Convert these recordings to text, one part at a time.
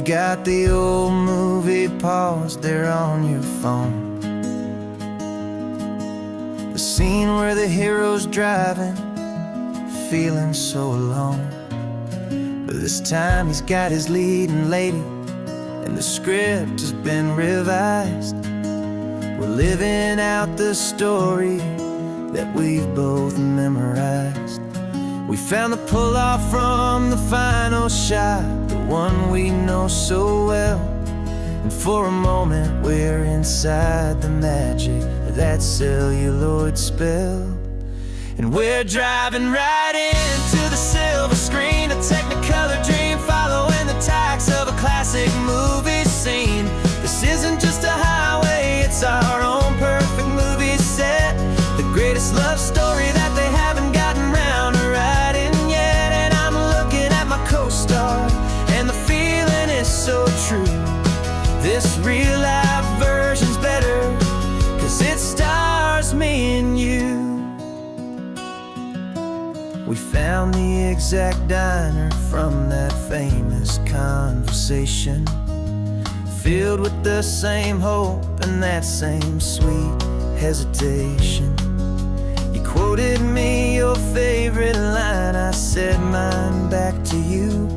You've got the old movie paused there on your phone, the scene where the hero's driving, feeling so alone. But this time he's got his leading lady, and the script has been revised. We're living out the story that we've both memorized. We found the pull-off from the final shot, the one we know so well. And for a moment we're inside the magic of that celluloid spell. And we're driving right into the silver screen, a Technicolor dream, following the tacks of a classic movie scene. This isn't just a highway, it's our own perfect movie set, the greatest love story that they haven't gotten round to writing yet. And I'm looking at my co-star, and the feeling is so true. This real-life version's better, 'cause it stars me and you. We found the exact diner from that famous conversation, filled with the same hope and that same sweet hesitation. You quoted me your favorite line, I said mine back to you.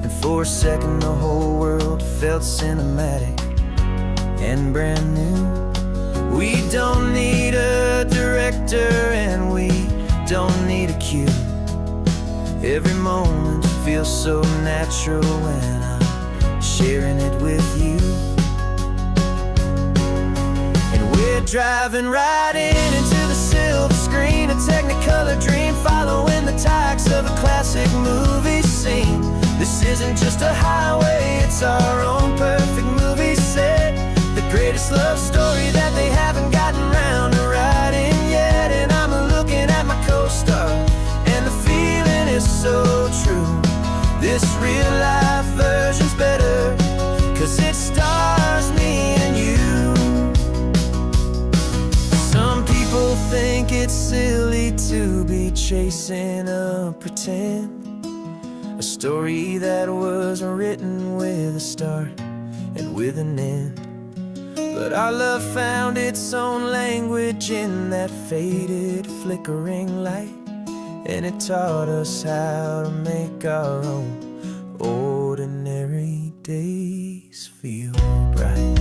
And for a second the whole world felt cinematic and brand new. We don't need a director and we don't need a cue. Every moment feels so natural when I'm sharing it with you. And we're driving right into the silver screen, a Technicolor dream, following the tacks of a classic movie scene. This isn't just a highway, it's our own perfect movie set, the greatest love story that they haven't gotten round to writing yet. And I'm looking at my co-star, and the feeling is so true. This real-life version's better, 'cause it stars me and you. Some people think it's silly to be chasing a pretend, a story that was written with a start and with an end. But our love found its own language in that faded, flickering light, and it taught us how to make our own ordinary days feel bright.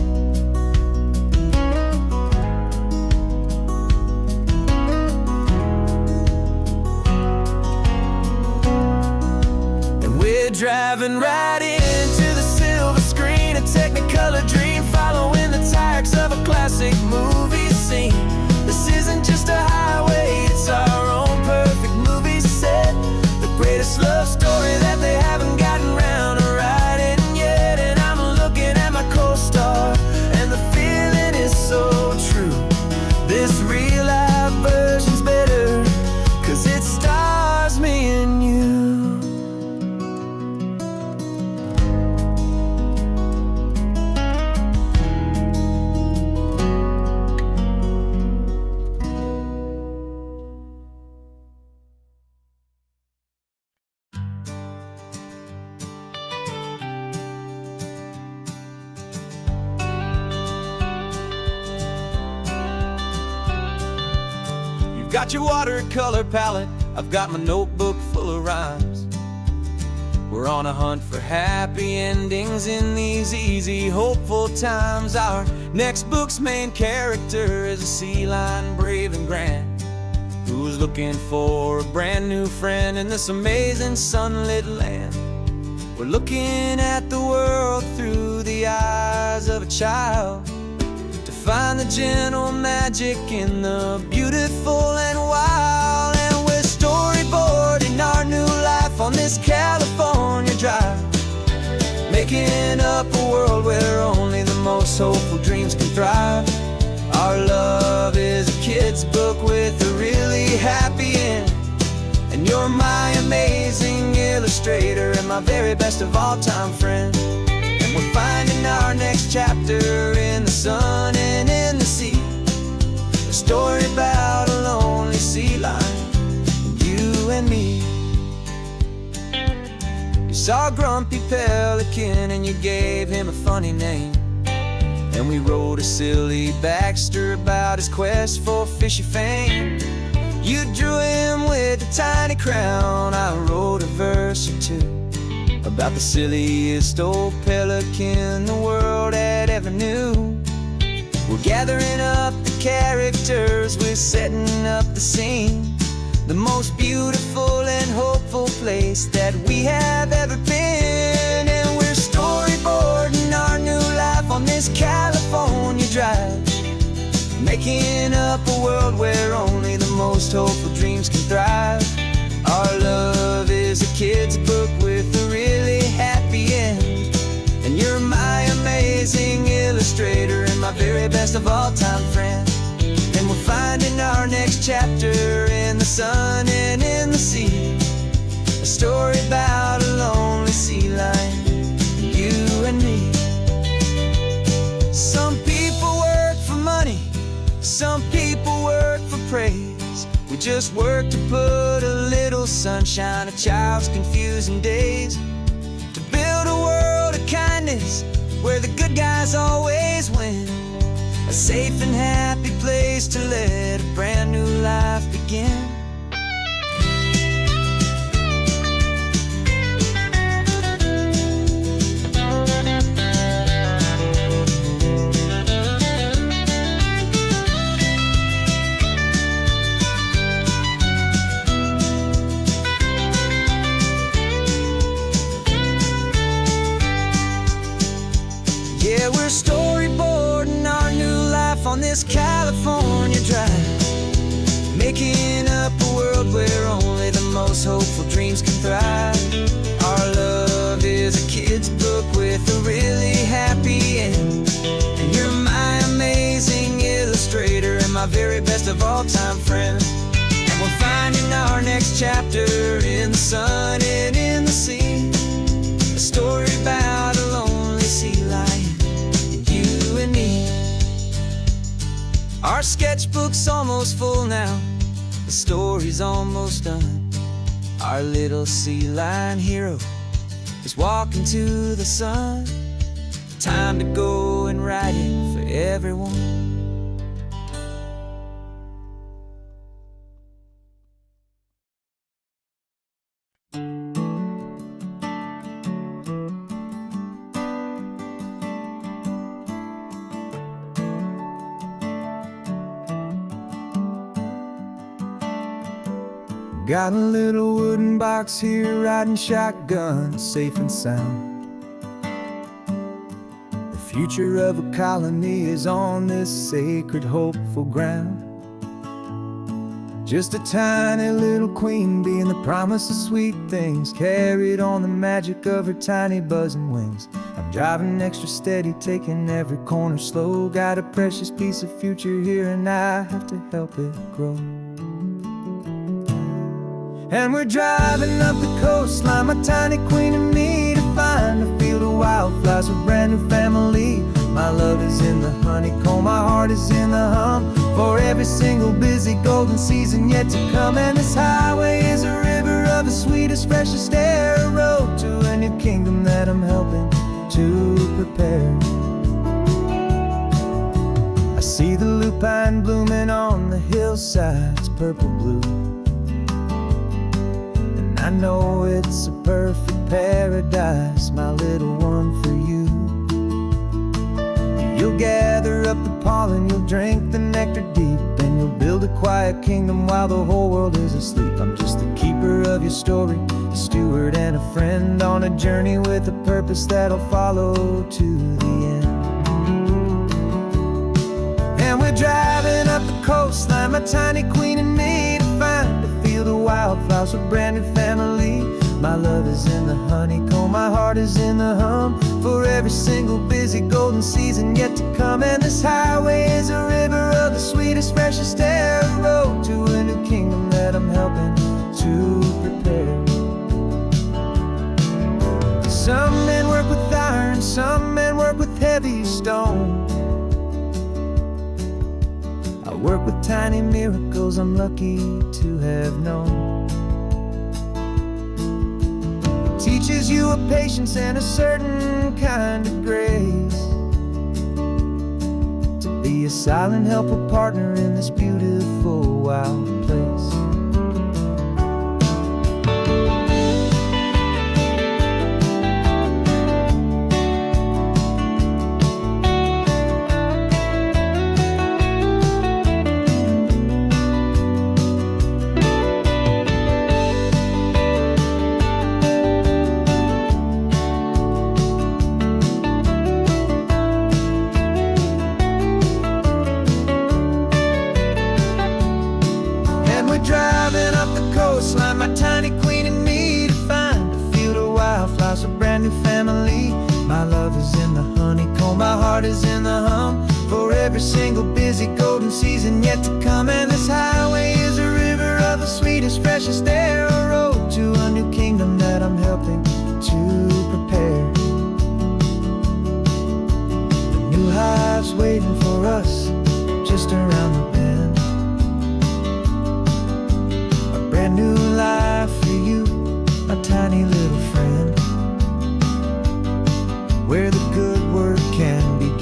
And we're driving right into the silver screen, a Technicolor dream, following the tacks of a classic movie scene. This isn't just a highway, it's our own perfect movie set, the greatest love story that they haven't gotten round to writing yet. And I'm looking at my co-star, and the feeling is so true. This real-life version's better, 'cause it stars me and you. Got your watercolor palette, I've got my notebook full of rhymes. We're on a hunt for happy endings in these easy, hopeful times. Our next book's main character is a sea lion, brave and grand, who's looking for a brand new friend in this amazing sunlit land. We're looking at the world through the eyes of a child, find the gentle magic in the beautiful and wild. And we're storyboarding our new life on this California drive, making up a world where only the most hopeful dreams can thrive. Our love is a kid's book with a really happy end, and you're my amazing illustrator and my very best of all time friend. And we're finding our next chapter in the sun and in the sea, a story about a lonely sea lion, you and me. You saw a grumpy pelican and you gave him a funny name. And we wrote a silly Baxter about his quest for fishy fame. You drew him with a tiny crown. I wrote a verse or two about the silliest old pelican the world had ever knew. We're gathering up the characters, we're setting up the scene, the most beautiful and hopeful place that we have ever been. And we're storyboarding our new life on this California drive, making up a world where only the most hopeful dreams can thrive. Our love is a kid's book with a really happy end, and you're my amazing illustrator and my very best of all-time friend. And we're finding our next chapter in the sun and in the sea, a story about a lonely sea lion, you and me. Some people work for money, some people work for praise. We just work to put a little sunshine in a child's confusing days, to build a world of kindness where the good guys always win, a safe and happy place to let a brand new life begin. Yeah, we're storyboarding our new life on this California drive, making up a world where only the most hopeful dreams can thrive. Our love is a kid's book with a really happy end, and you're my amazing illustrator and my very best of all-time friend. And we're finding our next chapter in the sun and in the sea, a story about a lonely sea lion, you and me. Our sketchbook's almost full now, the story's almost done. Our little sea lion hero is walking to the sun. Time to go and write it for everyone. Got a little wooden box here, riding shotgun, safe and sound. The future of a colony is on this sacred, hopeful ground. Just a tiny little queen bee and the promise of sweet things, carried on the magic of her tiny buzzing wings. I'm driving extra steady, taking every corner slow. Got a precious piece of future here and I have to help it grow. And we're driving up the coastline, my tiny queen and me, to find a field of wildflowers, a brand new family. My love is in the honeycomb, my heart is in the hum, for every single busy golden season yet to come. And this highway is a river of the sweetest, freshest air, a road to a new kingdom that I'm helping to prepare. I see the lupine blooming on the hillsides, purple blue, I know it's a perfect paradise, my little one, for you. You'll gather up the pollen, you'll drink the nectar deep, and you'll build a quiet kingdom while the whole world is asleep. I'm just the keeper of your story, a steward and a friend, on a journey with a purpose that'll follow to the end. And we're driving up the coastline, my tiny queen and me, to find a field of wildflowers, a brand new family. My love is in the honeycomb, my heart is in the hum, for every single busy golden season yet to come. And this highway is a river of the sweetest, freshest air, a road to a new kingdom that I'm helping to prepare. Some men work with iron, some men work with heavy stone. I work with tiny miracles I'm lucky to have known. teaches you a patience and a certain kind of grace, to be a silent helper partner in this beautiful wild place. Driving up the coastline, my tiny queen and me, to find a field of wildflowers, a brand new family. My love is in the honeycomb, my heart is in the hum, for every single busy golden season yet to come. And this highway is a river of the sweetest, freshest air, a road to a new kingdom that I'm helping to prepare. The new hive's waiting for us just around the bend. Brand new life for you, my tiny little friend, where the good work can begin.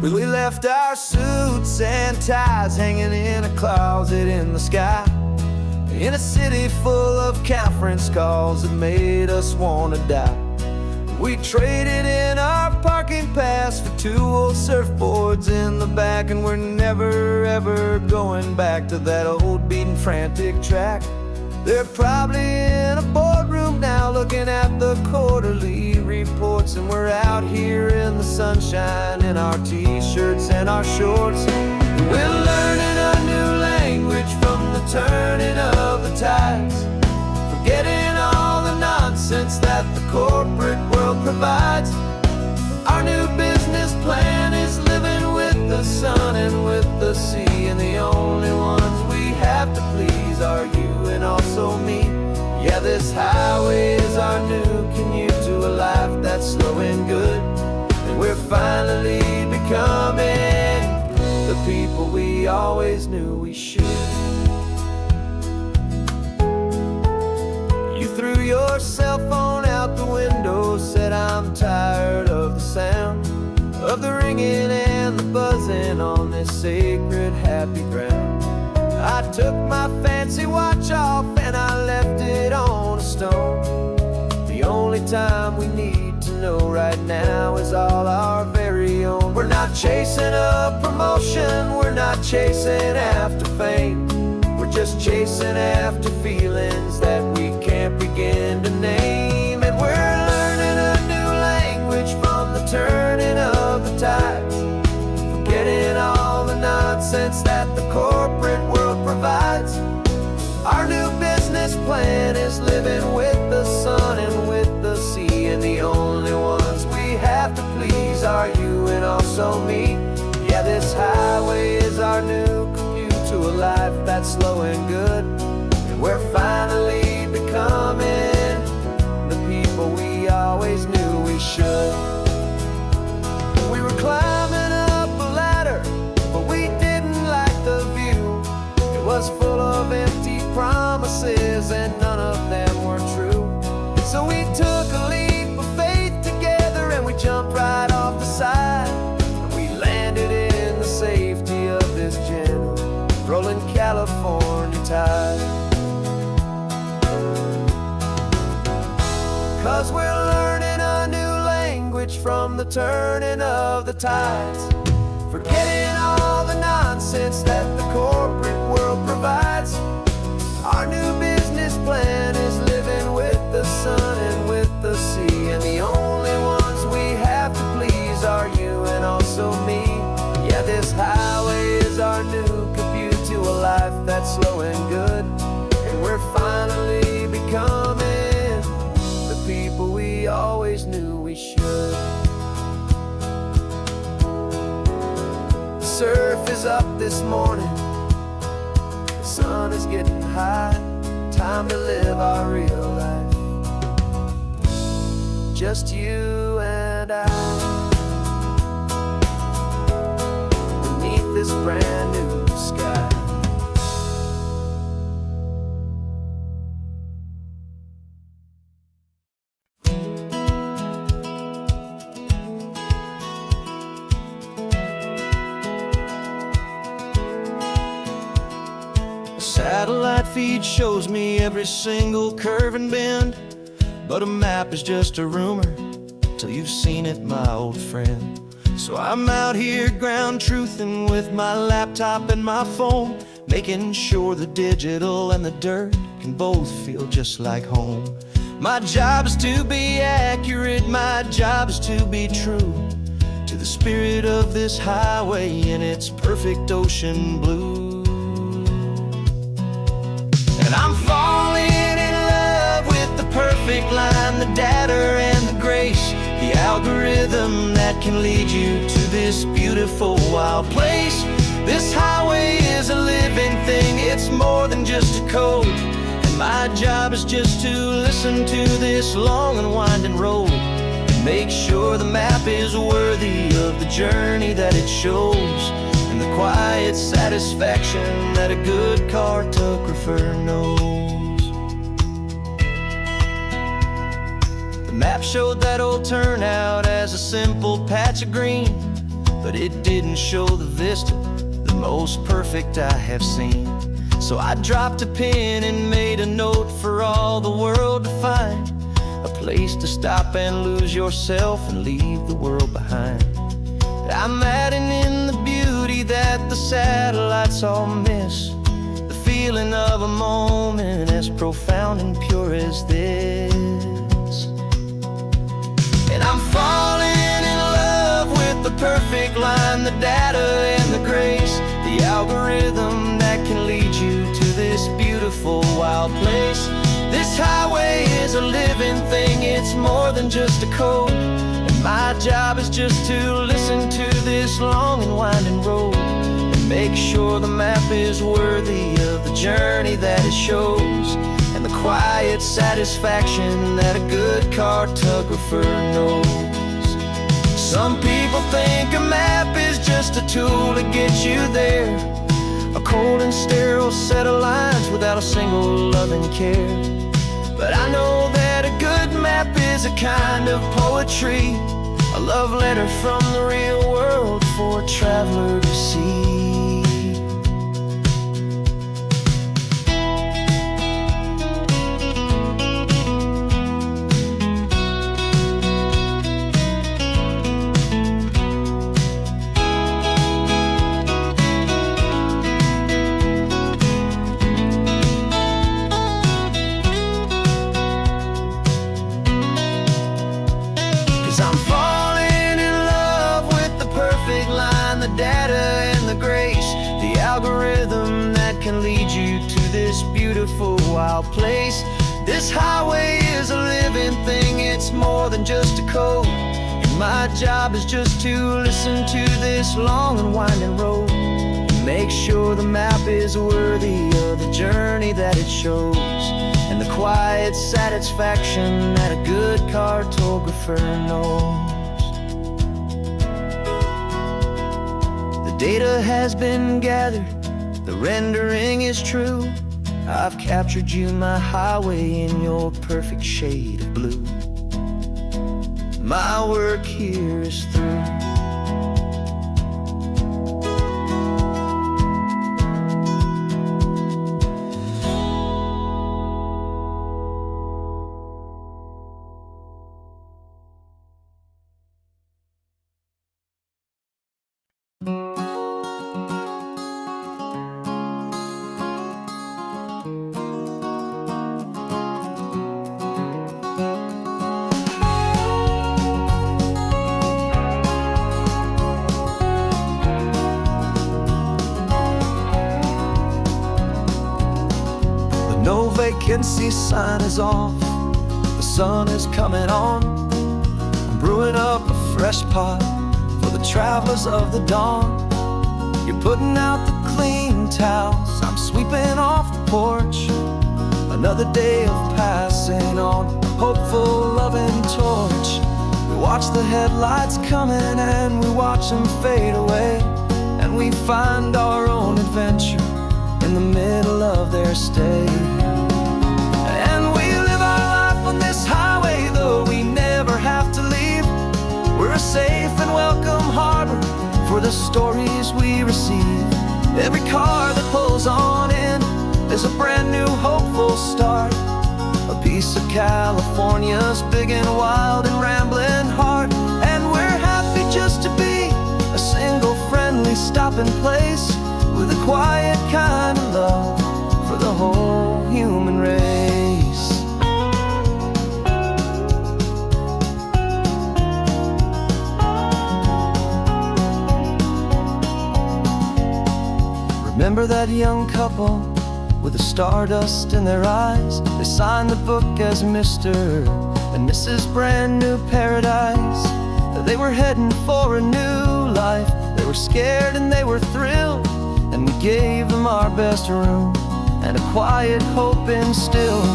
We left our suits and ties hanging in a closet in the sky, in a city full of conference calls that made us want to die. We traded in our parking pass for 2 old surfboards in the back, and we're never ever going back to that old beaten frantic track. They're probably in a boardroom now looking at the quarterly reports, and we're out here in the sunshine in our t-shirts and our shorts. We're learning a new language from the turning of the tides, forgetting all the nonsense that the corporate world provides. Our new business plan is living with the sun and with the sea, and the only ones we have to please are you and also me. Yeah, this highway is our new commute to a life that's slow and good, and we're finally becoming the people we always knew we should. You threw your cell phone out the window, said I'm tired of the sound of the ringing and the buzzing on this sacred happy ground. I took my fancy watch off and I left it on a stone. The only time we need to know right now is all our very own. We're not chasing a promotion, we're not chasing after fame, we're just chasing after feelings that we can't begin to name. And we're learning a new language from the turning of the tides, forgetting all the nonsense that the corporate world provides. Our new business plan is living with the sun and with the sea, and the only ones we have to please are you and also me. Yeah, this highway is our new commute to a life that's slow and good, and we're finally becoming the people we always knew we should. We were climbing up a ladder, but we didn't like the view. It was full of empty promises and none of them were true. So we took a leap of faith together and we jumped right off the side, and we landed in the safety of this gentle rolling California tide. 'Cause we're learning a new language from the turning of the tides, forgetting all the nonsense that the corporate world provides. Our new business plan is living with the sun and with the sea, and the only ones we have to please are you and also me. Yeah, this highway is our new commute to a life that's slow and good, and we're finally becoming the people we always knew we should. The surf is up this morning, is getting high. Time to live our real life, just you and I, beneath this brand new sky. Satellite feed shows me every single curve and bend, but a map is just a rumor till you've seen it, my old friend. So I'm out here ground truthing with my laptop and my phone, making sure the digital and the dirt can both feel just like home. My job is to be accurate, my job is to be true to the spirit of this highway in its perfect ocean blue. And I'm falling in love with the perfect line, the data and the grace, the algorithm that can lead you to this beautiful wild place. This highway is a living thing, it's more than just a code. And my job is just to listen to this long and winding road and make sure the map is worthy of the journey that it shows, and the quiet satisfaction that a good cartographer knows. The map showed that old turnout as a simple patch of green, but it didn't show the vista, the most perfect I have seen. So I dropped a pin and made a note for all the world to find, a place to stop and lose yourself and leave the world behind. I'm adding in the beauty that the satellites all miss, the feeling of a moment as profound and pure as this. And I'm falling in love with the perfect line, the data and the grace, the algorithm that can lead you to this beautiful wild place. This highway is a living thing, it's more than just a code. My job is just to listen to this long and winding road and make sure the map is worthy of the journey that it shows, and the quiet satisfaction that a good cartographer knows. Some people think a map is just a tool to get you there, a cold and sterile set of lines without a single loving care. But I know that a good map is a kind of poetry, a love letter from the real world for a traveler to see. 'Cause I'm falling in love with the perfect line, the data and the grace, the algorithm that can lead you to this beautiful wild place. This highway is a living thing, it's more than just a code. And my job is just to listen to this long and winding road and make sure the map is worthy of the journey that it shows, and the quiet satisfaction that a good cartographer knows. The data has been gathered, the rendering is true. I've captured you, my highway, in your perfect shade of blue. My work here is through. No vacancy sign is off, the sun is coming on. I'm brewing up a fresh pot for the travelers of the dawn. You're putting out the clean and towels, I'm sweeping off the porch. Another day of passing on, a hopeful, loving torch. We watch the headlights coming and we watch them fade away, and we find our own adventure in the middle of their stay. And we live our life on this highway, though we never have to leave. We're a safe and welcome harbor for the stories we receive. Every car that pulls on in is a brand new hopeful start, a piece of California's big and wild and rambling heart. And we're happy just to be a single friendly stopping place, with a quiet kind of love for the whole human race. Remember that young couple with the stardust in their eyes? They signed the book as Mr. and Mrs. Brand New Paradise. They were heading for a new life. They were scared and they were thrilled, and we gave them our best room and a quiet hope instilled.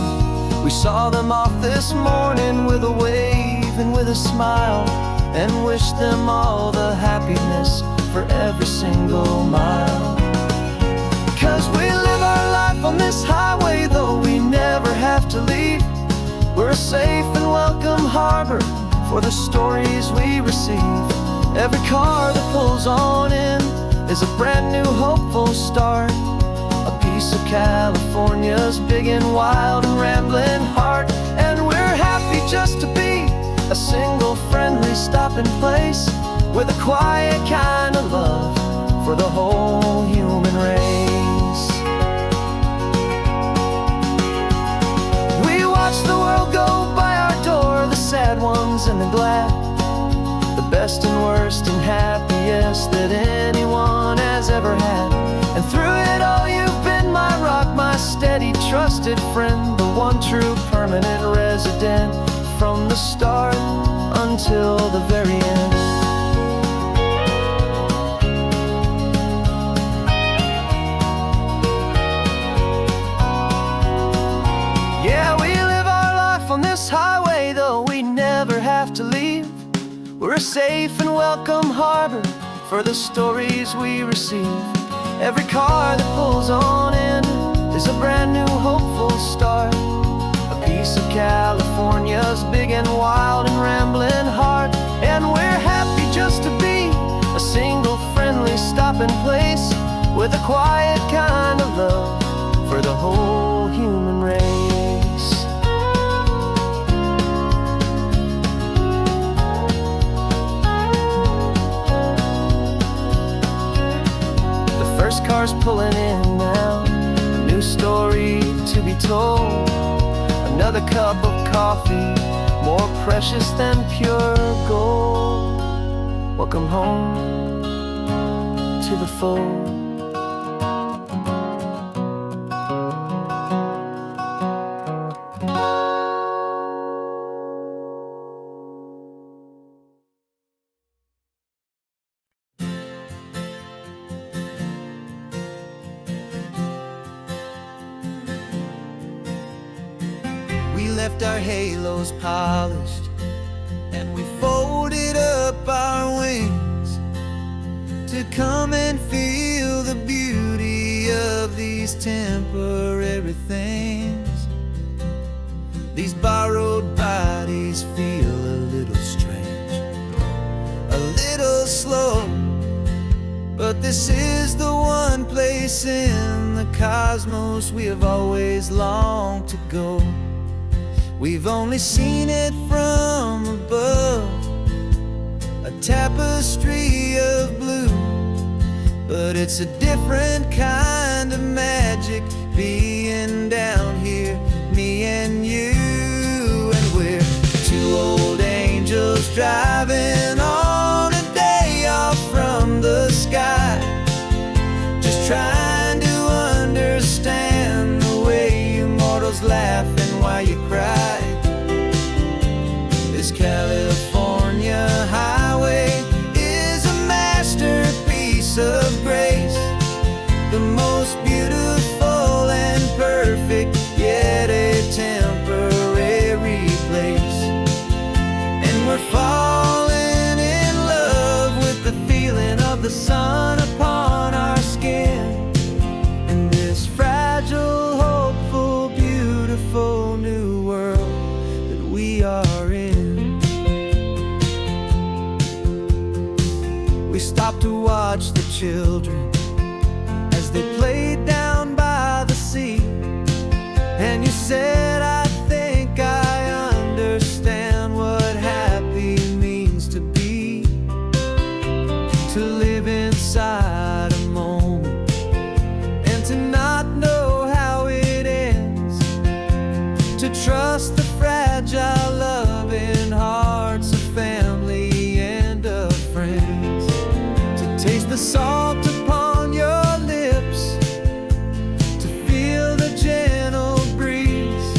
We saw them off this morning with a wave and with a smile, and wished them all the happiness for every single mile. 'Cause we live our life on this highway, though we never have to leave. We're a safe and welcome harbor for the stories we receive. Every car that pulls on in is a brand new hopeful start, a piece of California's big and wild and rambling heart. And we're happy just to be a single friendly stopping place, with a quiet kind of love for the whole human race. We watch the world go by our door, the sad ones and the glad, the best and worst and happiest that anyone has ever had. And through it all you've been my rock, my steady trusted friend, the one true permanent resident, from the start until the very end. Yeah, we live our life on this highway, though we never have to leave. We're a safe and welcome harbor for the stories we receive. Every car that pulls on in is a brand new hopeful start, a piece of California's big and wild and rambling heart. And we're happy just to be a single friendly stopping place, with a quiet kind of love for the whole human race. First car's pulling in now, a new story to be told. Another cup of coffee, more precious than pure gold. Welcome home to the fold. We left our halos polished, and we folded up our wings to come and feel the beauty of these temporary things. These borrowed bodies feel a little strange, a little slow, but this is the one place in the cosmos we have always longed to go. We've only seen it from above, a tapestry of blue, but it's a different kind of magic being down here, me and you. And we're two old angels driving on a day off from the sky, just trying to understand the way you mortals laugh and why you cry. This California highway is a masterpiece of grace, the most we are in. We stopped to watch the children as they played down by the sea. And you said, I think I understand what happy means to be. To live inside a moment and to not know how it ends. To trust the fragile loving hearts of family and of friends. To taste the salt upon your lips. To feel the gentle breeze.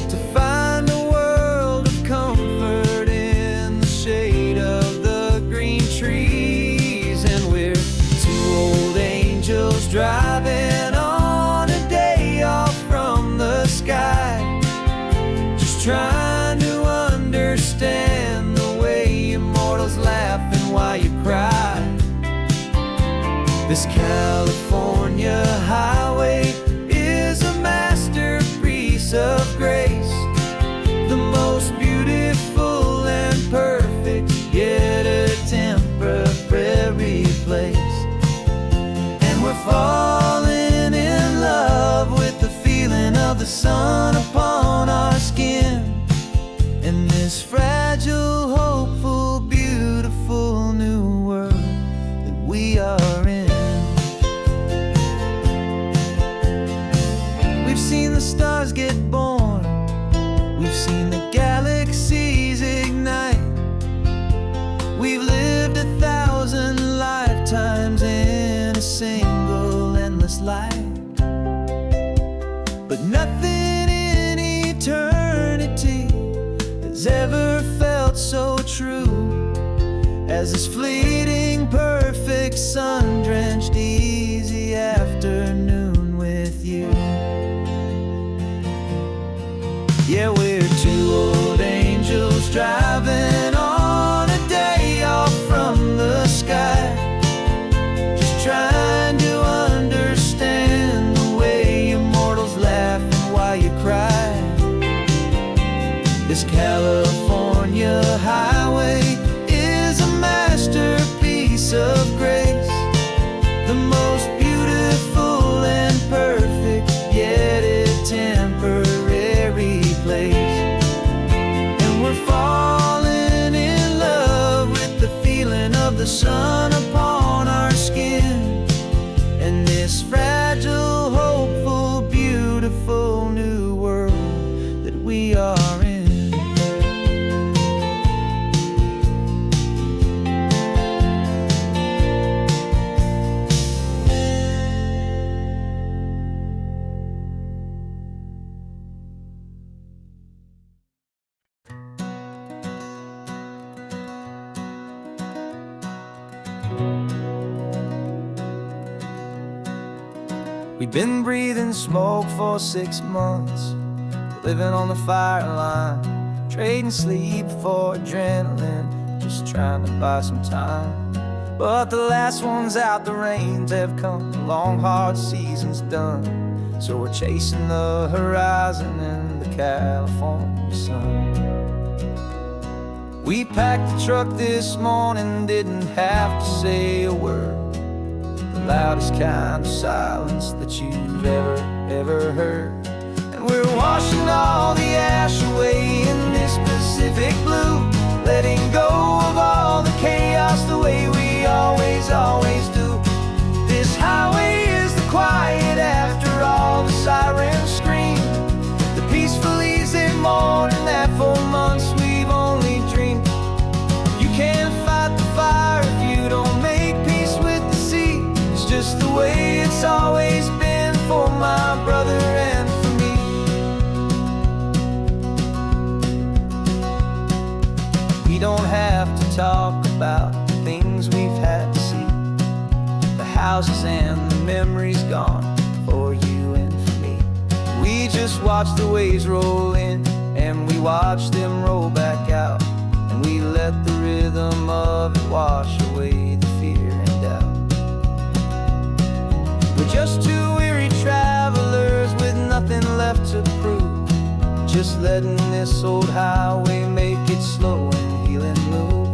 To find a world of comfort in the shade of the green trees. And we're two old angels driving on a day off from the sky, just trying to understand the way immortals laugh and why you cry. This California highway is a masterpiece of grace, the most beautiful and perfect, yet a temporary place. And we're falling in love with the feeling of the sun upon our skin. In this fragile, hopeful, beautiful new world that we are in. We've seen the stars get born, we've seen the galaxies ignite. We've lived 1,000 lifetimes in a single endless life. But nothing in eternity has ever felt so true as this fleeting, perfect, sun-drenched, easy afternoon with you. Yeah, we're two old angels driving on a day off from the sky, just trying to understand the way immortals laugh and why you cry. This California highway is a masterpiece of grace, the most beautiful and perfect, yet a temporary place. And we're falling in love with the feeling of the sun upon our skin. And this fragile, hopeful, beautiful new world that we are in. We've been breathing smoke for 6 months, living on the fire line, trading sleep for adrenaline, just trying to buy some time. But the last one's out, the rains have come, the long hard season's done. So we're chasing the horizon in the California sun. We packed the truck this morning, didn't have to say a word. The loudest kind of silence that you've ever heard. And we're washing all the ash away in this Pacific blue, letting go of all the chaos the way we always do. This highway is the quiet after all the sirens scream, the peaceful easy morning that for months we've only dreamed. You can't fight the fire if you don't make peace with the sea. It's just the way it's always been for my brother and for me. We don't have to talk about the things we've had to see, the houses and the memories gone for you and for me. We just watch the waves roll in and we watch them roll back out, and we let the rhythm of it wash away the fear and doubt. We're just two weary travelers with nothing left to prove, just letting this old highway make its slow and healing move.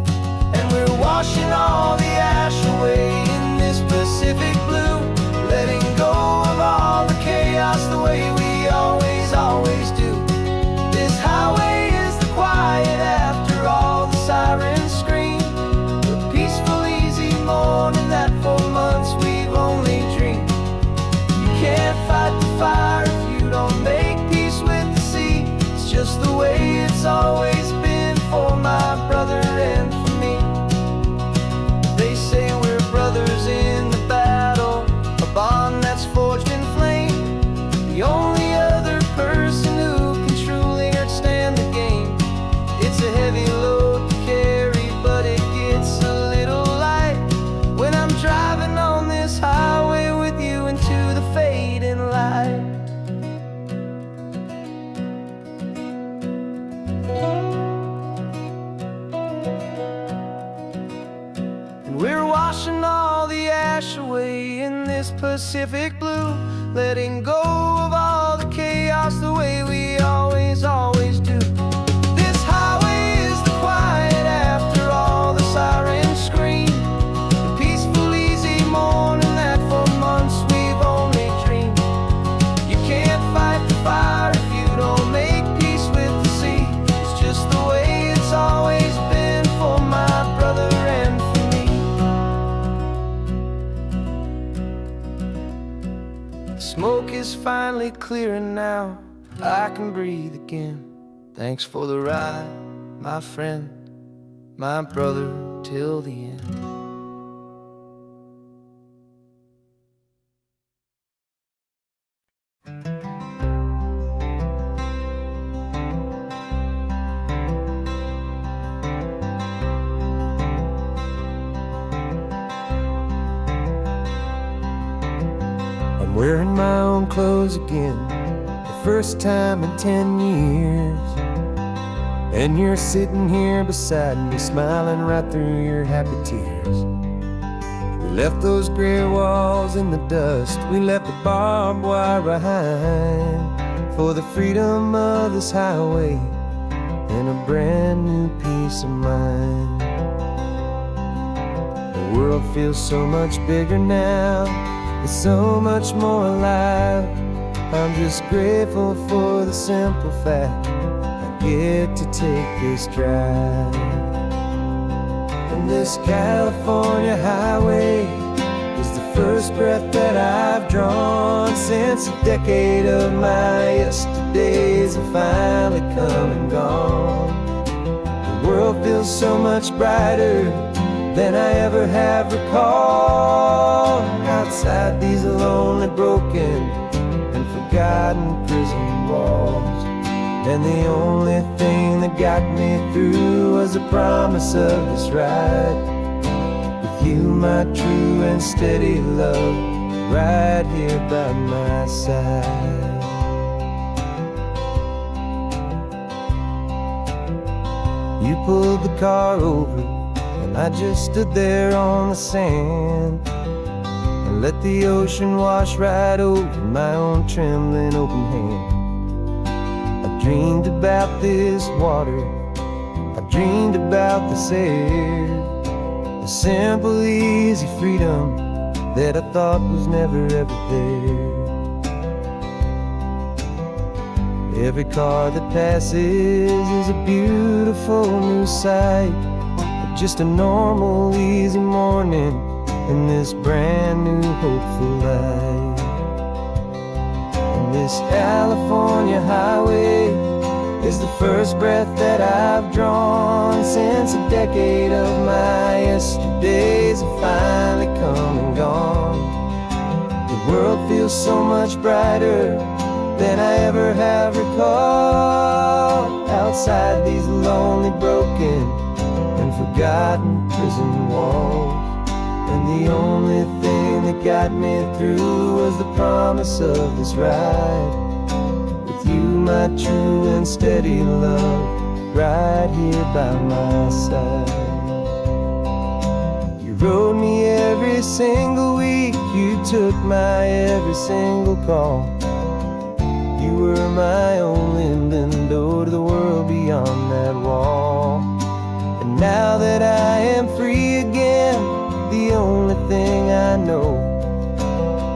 And we're washing all the ash away in this Pacific blue, letting go of all the chaos the way we always do. This highway is the quiet after all the sirens scream, the peaceful, easy morning that for months we've only dreamed. You can't fight the fire if you don't make peace with the sea. It's just the way it's always been for my brother and for me. They say we're brothers in the battle, a bond that's forged in flame. The only other person who can truly understand the game. It's a heavy load to carry, but it gets a little light when I'm driving on this highway with you into the fading light. And we're washing all the ash away in this Pacific blue, letting go of all the chaos the way we always do. This highway is the quiet after all the sirens scream, the peaceful, easy morning that for months we've only dreamed. You can't fight the fire if you don't make peace with the sea. It's just the way it's always been for my brother and for me. The smoke is finally clearing now, I can breathe again. Thanks for the ride, my friend, my brother, till the end. I'm wearing my own clothes again, the first time in 10 years. And you're sitting here beside me, smiling right through your happy tears. We left those gray walls in the dust, we left the barbed wire behind, for the freedom of this highway and a brand new peace of mind. The world feels so much bigger now, it's so much more alive. I'm just grateful for the simple fact I get to take this drive. And this California highway is the first breath that I've drawn since a decade of my yesterdays have finally come and gone. The world feels so much brighter than I ever have recalled. Outside these lonely, broken, and forgotten prison walls, and the only thing that got me through was the promise of this ride with you, my true and steady love, right here by my side. You pulled the car over and I just stood there on the sand and let the ocean wash right over my own trembling open hand. I dreamed about this water, I dreamed about this air, the simple, easy freedom that I thought was never ever there. Every car that passes is a beautiful new sight, just a normal, easy morning in this brand new, hopeful life. And this California highway is the first breath that I've drawn since a decade of my yesterdays have finally come and gone. The world feels so much brighter than I ever have recalled. Outside these lonely, broken, and forgotten prison walls, and the only thing that got me through was the promise of this ride with you, my true and steady love, right here by my side. You rode me every single week, you took my every single call, You were my only window to the world beyond that wall. And now that I am free again, the only thing I know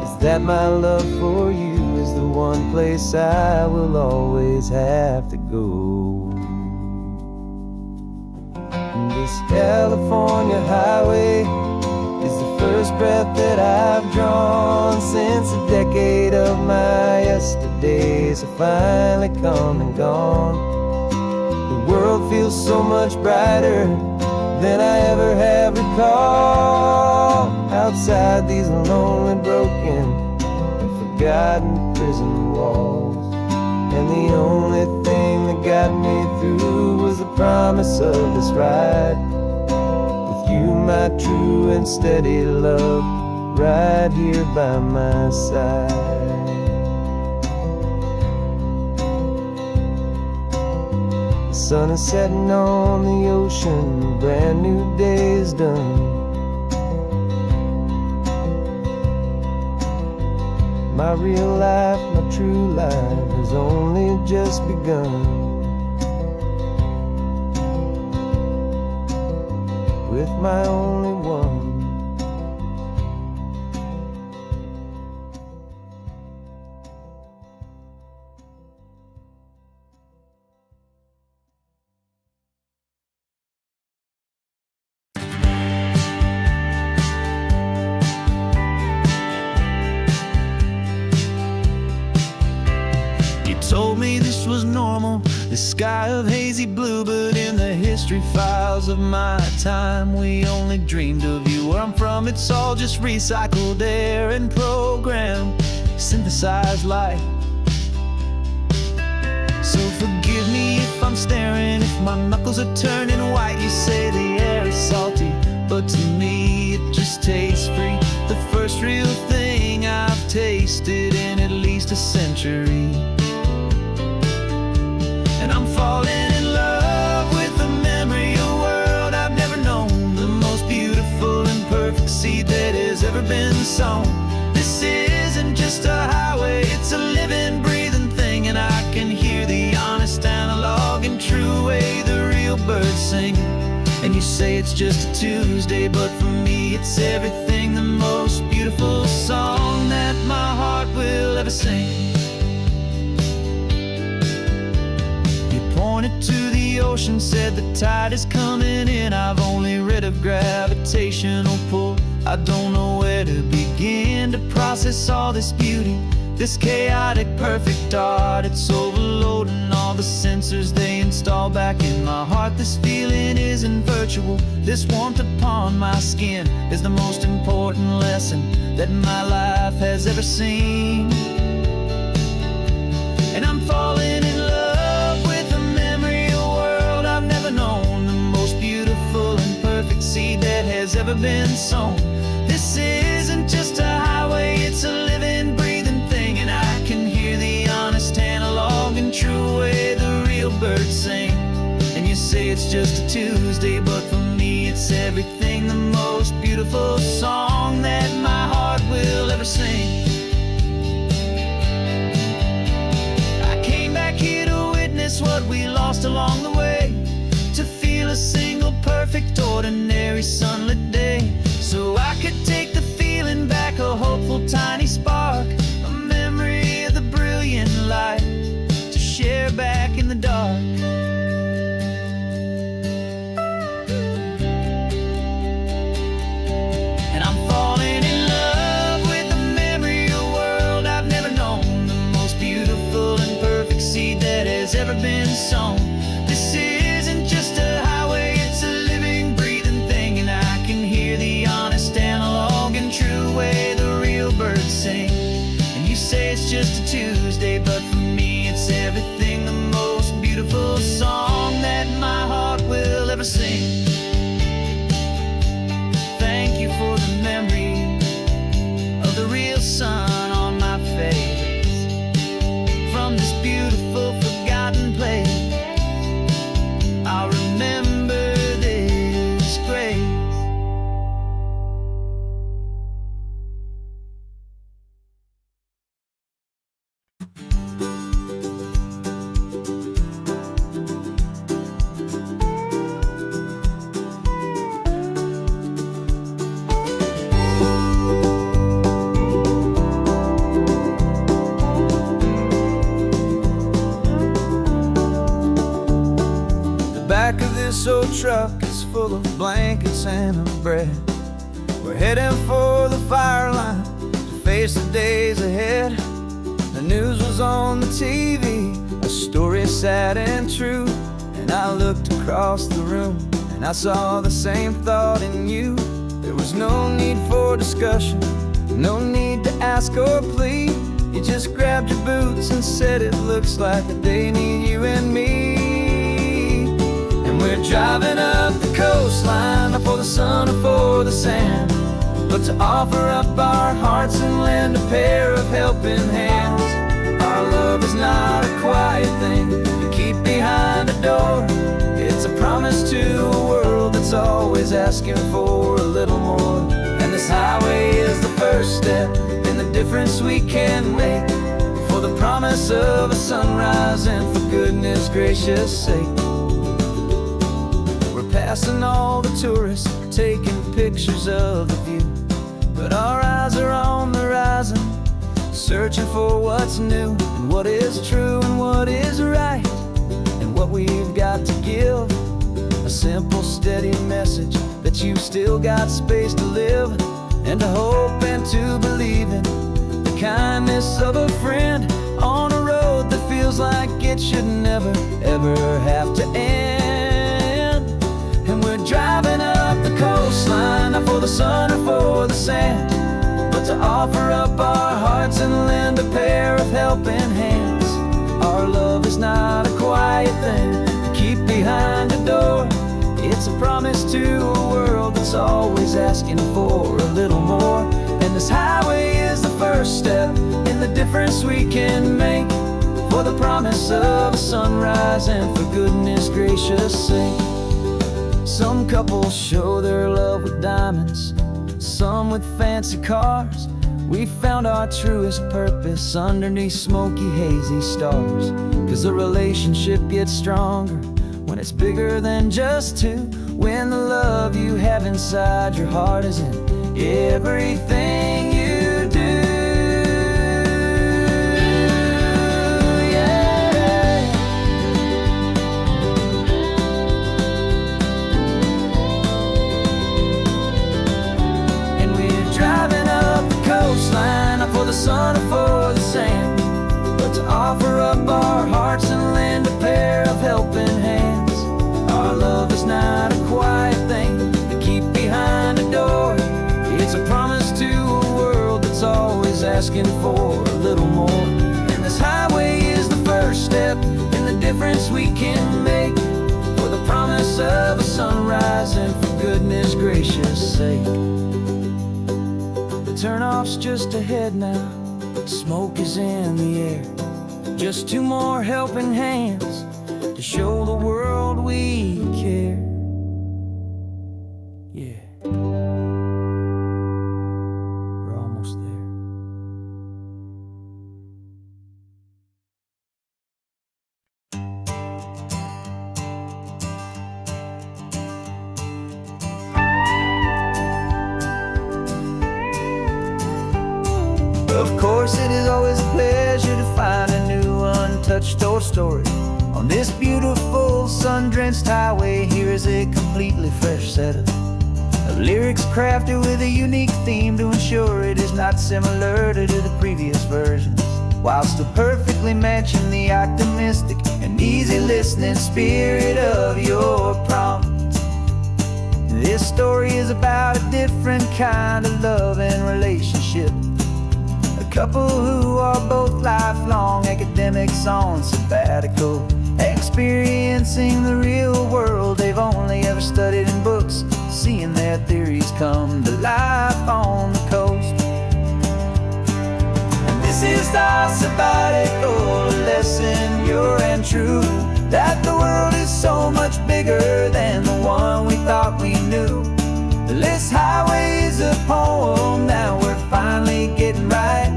is that my love for you is the one place I will always have to go. This California highway is the first breath that I've drawn since a decade of my yesterdays have finally come and gone. The world feels so much brighter than I ever have recalled. Outside these lonely, broken, and forgotten prison walls. And the only thing that got me through was the promise of this ride. With you, my true and steady love, right here by my side. The sun is setting on the ocean, a brand new day is done. My real life, my true life has only just begun. With my only one. Told me this was normal, the sky of hazy blue, but in the history files of my time, we only dreamed of you. Where I'm from, it's all just recycled air and programmed, synthesized light. So forgive me if I'm staring, if my knuckles are turning white. You say the air is salty, but to me it just tastes free. The first real thing I've tasted in at least a century. And I'm falling in love with the memory of a world I've never known. The most beautiful and perfect seed that has ever been sown. This isn't just a highway, it's a living, breathing thing. And I can hear the honest, analog, and true way the real birds sing. And you say it's just a Tuesday, but for me it's everything. The most beautiful song that my heart will ever sing. Pointed to the ocean, said the tide is coming in. I've only read of gravitational pull. I don't know where to begin to process all this beauty, this chaotic, perfect art. It's overloading all the sensors they install back in my heart. This feeling isn't virtual. This warmth upon my skin is the most important lesson that my life has ever seen. And I'm falling in love with a memory of a world I've never known. The most beautiful and perfect seed that has ever been sown. This isn't just a highway, it's a living, breathing thing. And I can hear the honest, analog, and true way the real birds sing. And you say it's just a Tuesday, but for me it's everything. The most beautiful song that my heart will ever sing. What we lost along the way, to feel a single perfect ordinary sunlit day, so I could take the feeling back, a hopeful tiny spark, a memory of the brilliant light to share back in the dark. And I'm falling in love with the memory of a world I've never known. The most beautiful and perfect seed that has ever been sown. This isn't just a highway, it's a living, breathing thing. And I can hear the honest, analog, and true way the real birds sing. And you say it's just a Tuesday, but for me it's everything. The most beautiful song that my heart will ever sing. Thank you for the memory of the real sun on my face. From this beautiful, forgotten place, I'll remember this grace. back of this old truck is full of blankets and a bread. We're heading for the fire line to face the days ahead. The news was on the TV, a story sad and true. And I looked across the room and I saw the same thought in you. There was no need for discussion, no need to ask or plead. You just grabbed your boots and said it looks like they need you and me. And we're driving up the coastline, not for the sun or for the sand, but to offer up our hearts and lend a pair of helping hands. Our love is not a quiet thing you keep behind a door. It's a promise to a world that's always asking for a little more. And this highway is the first step in the difference we can make, for the promise of a sunrise and for goodness gracious sake. We're passing all the tourists, taking pictures of the view, but our eyes are on the horizon, searching for what's new and what is true and what is right, and what we've got to give. A simple, steady message that you've still got space to live, and to hope and to believe in the kindness of a friend on a road that feels like it should never, ever have to end. And we're driving up the coastline, not for the sun or for the sand, but to offer up our hearts and lend a pair of helping hands. Our love is not a quiet thing to keep behind a door. It's a promise to a world that's always asking for a little more. And this highway is the first step in the difference we can make, for the promise of a sunrise and for goodness gracious sake. Some couples show their love with diamonds, some with fancy cars. We found our truest purpose underneath smoky, hazy stars. 'Cause the relationship gets stronger when it's bigger than just two, when the love you have inside your heart is in everything you do. Yeah. And we're driving up the coastline, not for the sun or for the sand, but to offer up our hearts and lend a pair of helping hands. Our love is not a quiet thing to keep behind a door. It's a promise to a world that's always asking for a little more. And this highway is the first step in the difference we can make, for the promise of a sunrise and for goodness gracious sake. The turnoff's just ahead now, smoke is in the air. Just two more helping hands to show the world we care. Yeah, we're almost there. Of course, it is always a pleasure to find a new untouched old story. On this beautiful sun-drenched highway, here is a completely fresh set of lyrics crafted with a unique theme to ensure it is not similar to the previous versions, while still perfectly matching the optimistic and easy listening spirit of your prompt. This story is about a different kind of love and relationship. A couple who are both lifelong academics on sabbatical, experiencing the real world they've only ever studied in books, seeing their theories come to life on the coast. And this is our sabbatical lesson, pure and true, that the world is so much bigger than the one we thought we knew. This highway is a poem that we're finally getting right,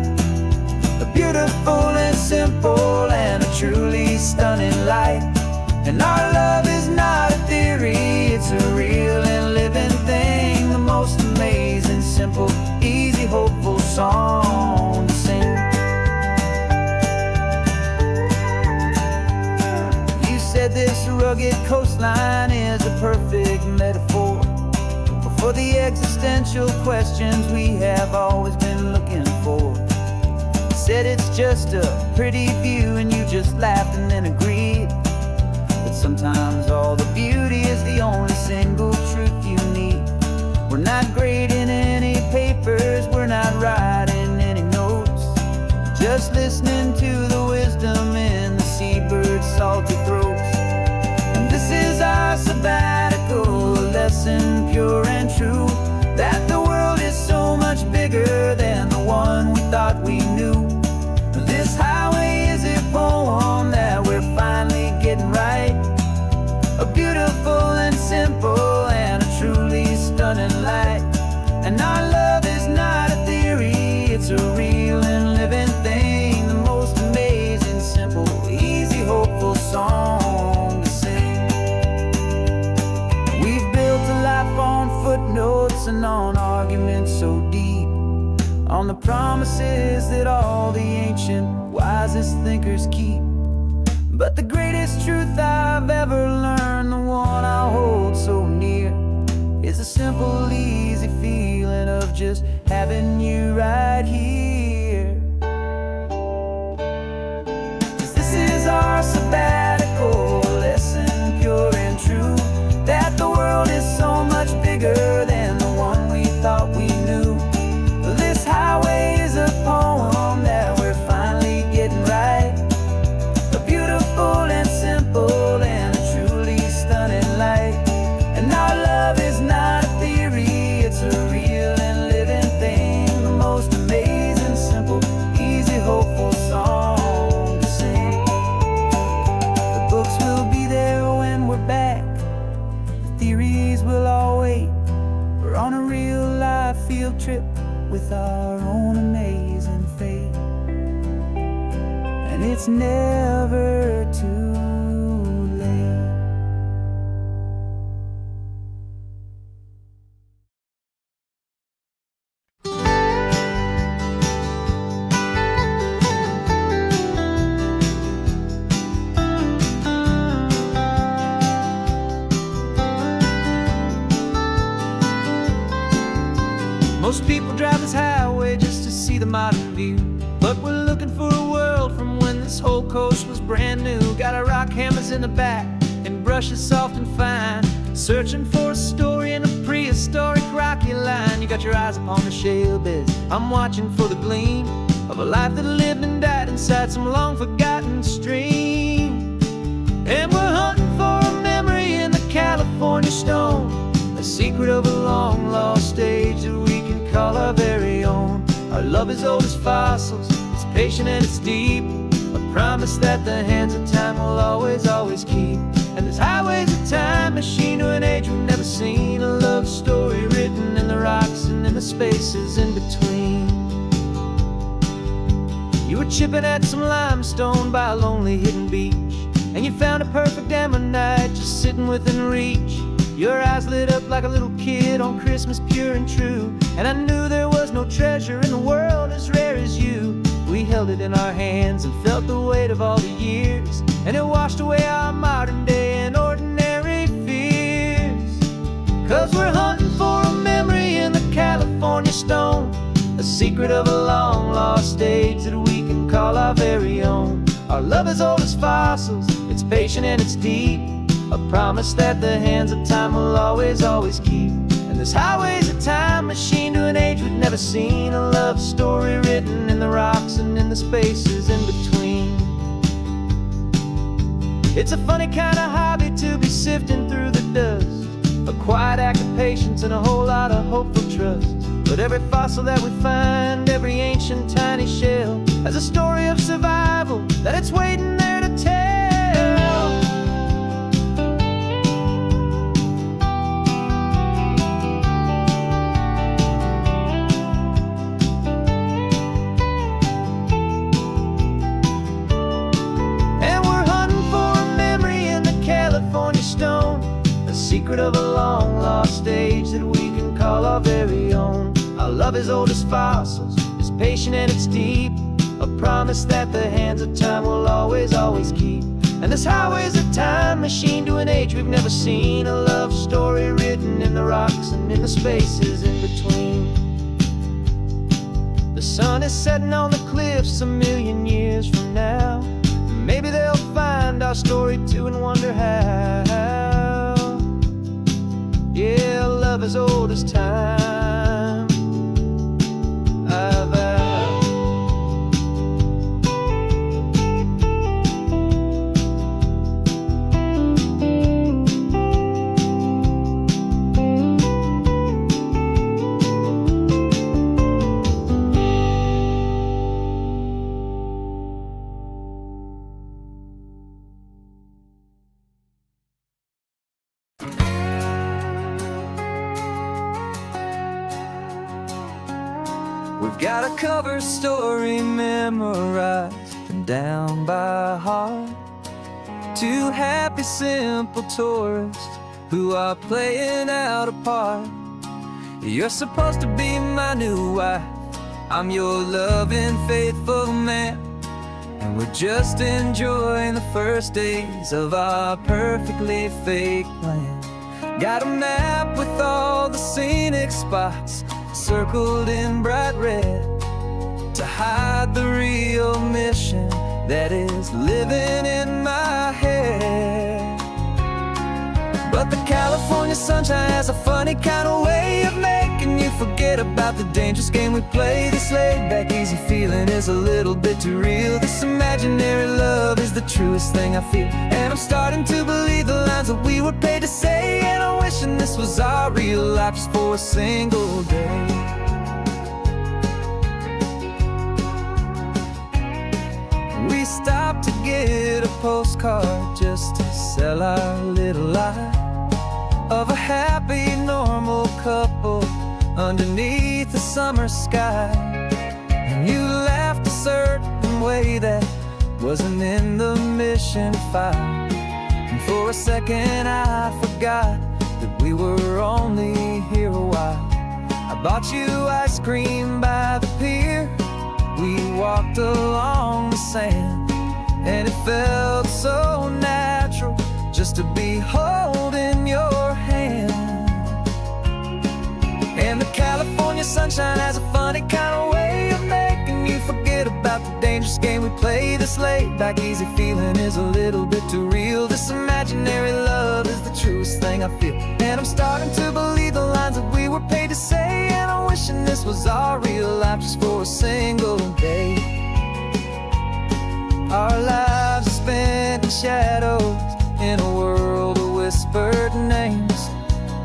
a beautiful and simple and a truly stunning light. And our love is not a theory, it's a real and living thing, the most amazing, simple, easy, hopeful song to sing. You said this rugged coastline is a perfect metaphor for the existential questions we have always been looking for. Said it's just a pretty view and you just laughed and then agreed. But sometimes all the beauty is the only single truth you need. We're not grading any papers, we're not writing any notes, just listening to the wisdom in the seabird's salty throats. And this is our sabbatical, a lesson pure and true, that the world is so much bigger than the one we thought we knew. This highway is a poem that we're finally getting right, a beautiful and simple and a truly stunning light. And our love is not a theory, it's a real and living thing, the most amazing, simple, easy, hopeful song to sing. We've built a life on footnotes and on arguments so deep, on the promises that all the ancient, wisest thinkers keep. But the greatest truth I've ever learned, the one I hold so near, is a simple, easy feeling of just having you right here. 'Cause this is our sabbatical, lesson pure and true, that the world is so much bigger than the one we thought we knew. This highway is a poem that we're finally getting right, a beautiful and simple and a truly stunning light. And our love is not a theory, it's a real and living thing, the most amazing, simple, easy, hopeful song to sing. The books will be there when we're back, the theories will all wait. We're on a real life field trip with our own amazing fate, and it's never too late. Most people drive this highway just to see the modern view, but we're looking for a world from when this whole coast was brand new. Got our rock hammers in the back and brushes soft and fine, searching for a story in a prehistoric rocky line. You got your eyes upon the shale beds, I'm watching for the gleam of a life that lived and died inside some long forgotten stream. And we're hunting for a memory in the California stone, a secret of a long lost age that we can call our very own. Our love is old as fossils, it's patient and it's deep, a promise that the hands of time will always, always keep. And this highway's a time machine to an age we've never seen, a love story written in the rocks and in the spaces in between. You were chipping at some limestone by a lonely hidden beach, and you found a perfect ammonite just sitting within reach. Your eyes lit up like a little kid on Christmas, pure and true, and I knew there was no treasure in the world as rare as you. We held it in our hands and felt the weight of all the years, and it washed away our modern day and ordinary fears. 'Cause we're hunting for a memory in the California stone, a secret of a long lost age that we can call our very own. Our love is old as fossils, it's patient and it's deep, a promise that the hands of time will always, always keep. And this highway's a time machine to an age we've never seen, a love story written in the rocks and in the spaces in between. It's a funny kind of hobby to be sifting through the dust, a quiet act of patience and a whole lot of hopeful trust. But every fossil that we find, every ancient tiny shell, has a story of survival that it's waiting there to tell. Secret of a long lost age that we can call our very own. Our love is old as fossils, it's patient and it's deep, a promise that the hands of time will always, always keep. And this highway's a time machine to an age we've never seen. A love story written in the rocks and in the spaces in between. The sun is setting on the cliffs a million years from now. Maybe they'll find our story too and wonder how. Yeah, love as old as time, I vow. We've got a cover story memorized and down by heart. Two happy, simple tourists who are playing out a part. You're supposed to be my new wife, I'm your loving, faithful man. And we're just enjoying the first days of our perfectly fake plan. Got a map with all the scenic spots circled in bright red to hide the real mission that is living in my head. But the California sunshine has a funny kind of way of making you forget about the dangerous game we play. This laid-back, easy feeling is a little bit too real. This imaginary love is the truest thing I feel. And I'm starting to believe the lines that we were paid to say. And I'm wishing this was our real life just for a single day. We stopped to get a postcard just to sell our little lie of a happy, normal couple underneath the summer sky. And you laughed a certain way that wasn't in the mission file. And for a second I forgot that we were only here a while. I bought you ice cream by the pier. We walked along the sand, and it felt so natural just to be holding your hand. And the California sunshine has a funny kind of way of making you forget about the dangerous game we play. This laid-back, easy feeling is a little bit too real. This imaginary love is the truest thing I feel. And I'm starting to believe the lines that we were paid to say. And I'm wishing this was our real life just for a single day. Our lives are spent in shadows, in a world of whispered names,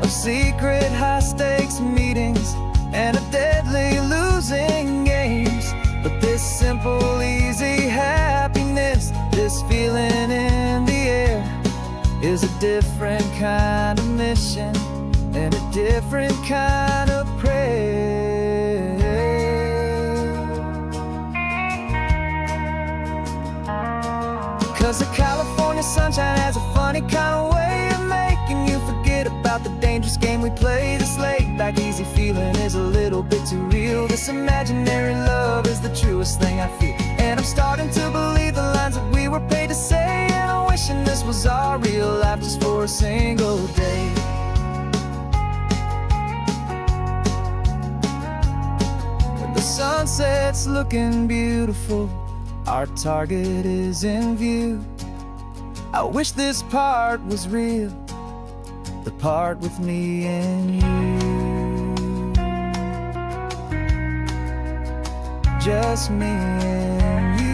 of secret high-stakes meetings and of deadly losing games. But this simple, easy happiness, this feeling in the air, is a different kind of mission and a different kind of prayer. 'Cause the California sunshine has a funny kind of way of making you forget about the dangerous game we play. This laid-back, easy feeling is a little bit too real. This imaginary love is the truest thing I feel. And I'm starting to believe the lines that we were paid to say. And I'm wishing this was our real life just for a single day. When the sunset's looking beautiful, our target is in view. I wish this part was real, the part with me and you. Just me and you.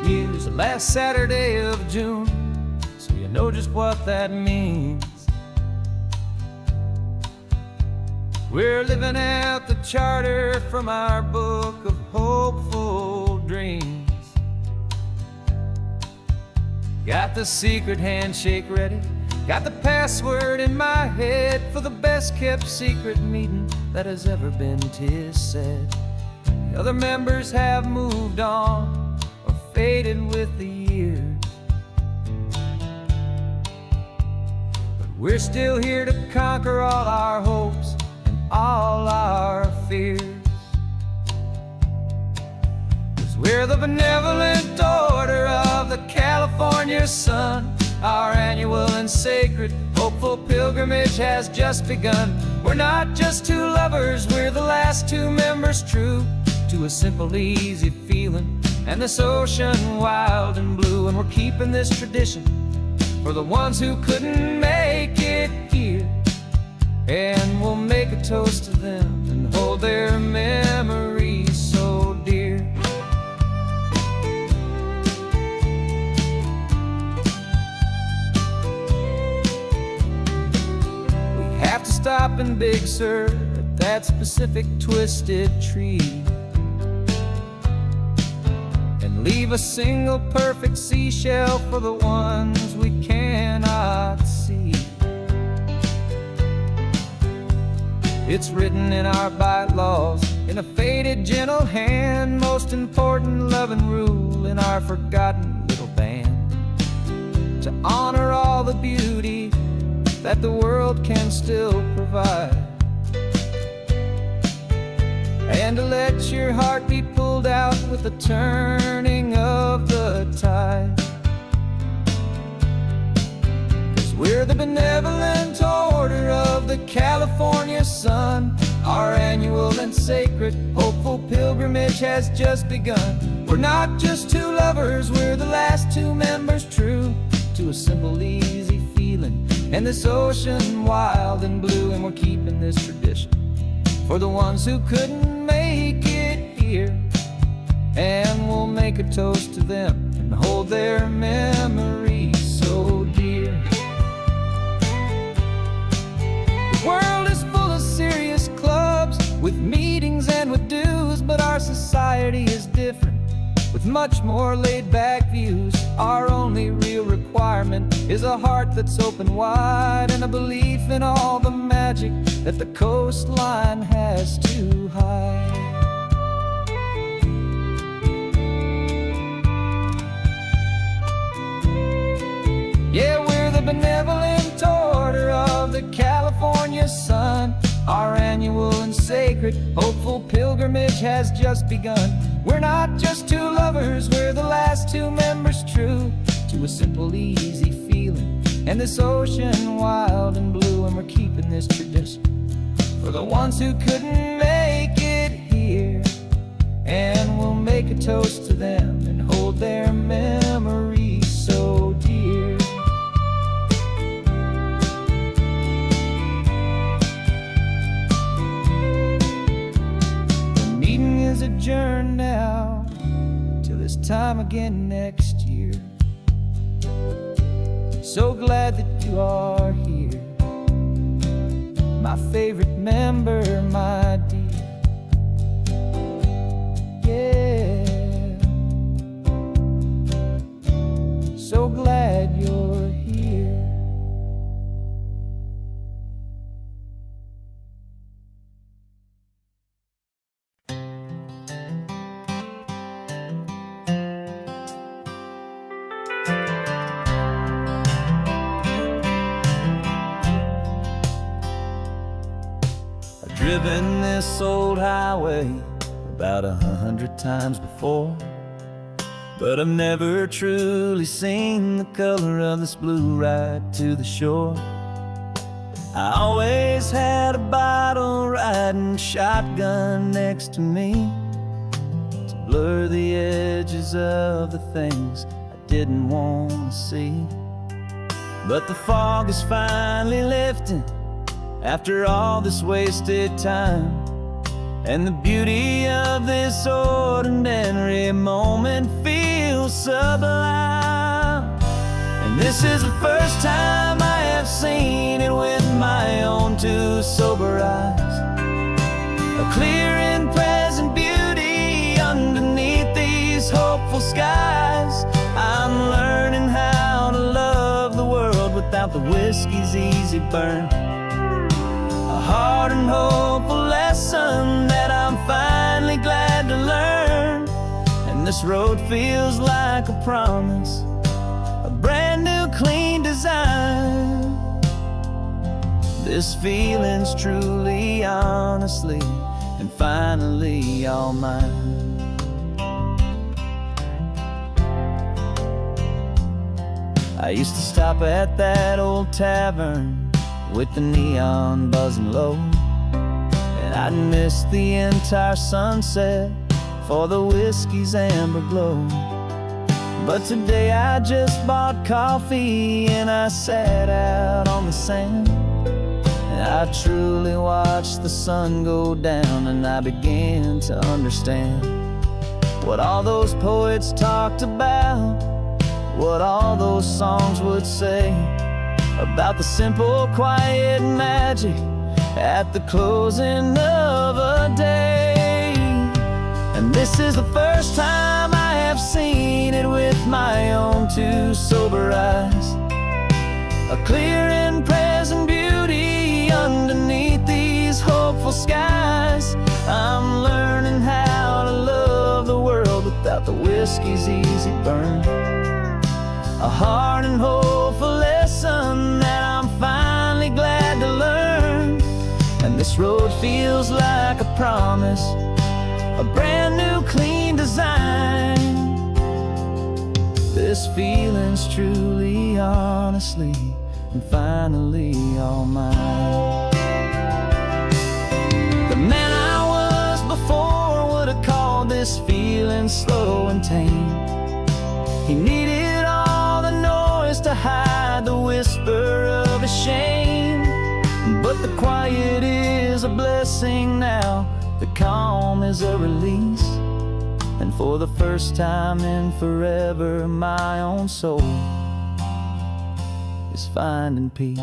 Use the last Saturday of June, so you know just what that means. We're living out the charter from our book of hopeful dreams. Got the secret handshake ready, got the password in my head for the best kept secret meeting that has ever been, 'tis said. The other members have moved on or faded with the years, but we're still here to conquer all our hopes and all our fears. 'Cause we're the benevolent order of the California sun. Our annual and sacred hopeful pilgrimage has just begun. We're not just two lovers, we're the last two members true to a simple, easy feeling and this ocean wild and blue. And we're keeping this tradition for the ones who couldn't make it here, and we'll make a toast to them and hold their memories so dear. Have to stop in Big Sur at that specific twisted tree and leave a single perfect seashell for the ones we cannot see. It's written in our bylaws in a faded gentle hand, most important loving rule in our forgotten little band, to honor all the beauty that the world can still provide, and to let your heart be pulled out with the turning of the tide. 'Cause we're the benevolent order of the California sun. Our annual and sacred hopeful pilgrimage has just begun. We're not just two lovers, we're the last two members true to a simple, easy feeling and this ocean wild and blue. And we're keeping this tradition for the ones who couldn't make it here, and we'll make a toast to them and hold their memories so dear. The world is full of serious clubs with meetings and with dues, but our society is different with much more laid-back views. Our only real requirement is a heart that's open wide and a belief in all the magic that the coastline has to hide. Yeah, we're the benevolent order of the California sun. Our annual and sacred hopeful pilgrimage has just begun. We're not just two lovers, we're the last two members true to a simple, easy feeling and this ocean wild and blue. And we're keeping this tradition for the ones who couldn't make it here, and we'll make a toast to them and hold their memories so dear. The meeting is adjourned now till this time again next year. So glad that you are here, my favorite member, my dear. Yeah, so glad you're here. Driven this old highway about 100 times before, but I've never truly seen the color of this blue right to the shore. I always had a bottle riding shotgun next to me to blur the edges of the things I didn't want to see. But the fog is finally lifting after all this wasted time, and the beauty of this ordinary moment feels sublime. And this is the first time I have seen it with my own two sober eyes, a clear and present beauty underneath these hopeful skies. I'm learning how to love the world without the whiskey's easy burn, a hard and hopeful lesson that I'm finally glad to learn. this road feels like a promise, a brand new clean design. This feeling's truly, honestly, and finally all mine. I used to stop at that old tavern with the neon buzzing low, and I'd miss the entire sunset for the whiskey's amber glow. But today I just bought coffee and I sat out on the sand, and I truly watched the sun go down, and I began to understand what all those poets talked about, what all those songs would say about the simple, quiet magic at the closing of a day. And this is the first time I have seen it with my own two sober eyes, a clear and present beauty underneath these hopeful skies. I'm learning how to love the world without the whiskey's easy burn, a hard and hopeful lesson that I'm finally glad to learn. And this road feels like a promise, a brand new clean design. This feeling's truly, honestly, and finally all mine. The man I was before would have called this feeling slow and tame. He needed all the noise to hide the whisper of his shame. But the quiet is a blessing now, the calm is a release, and for the first time in forever my own soul is finding peace.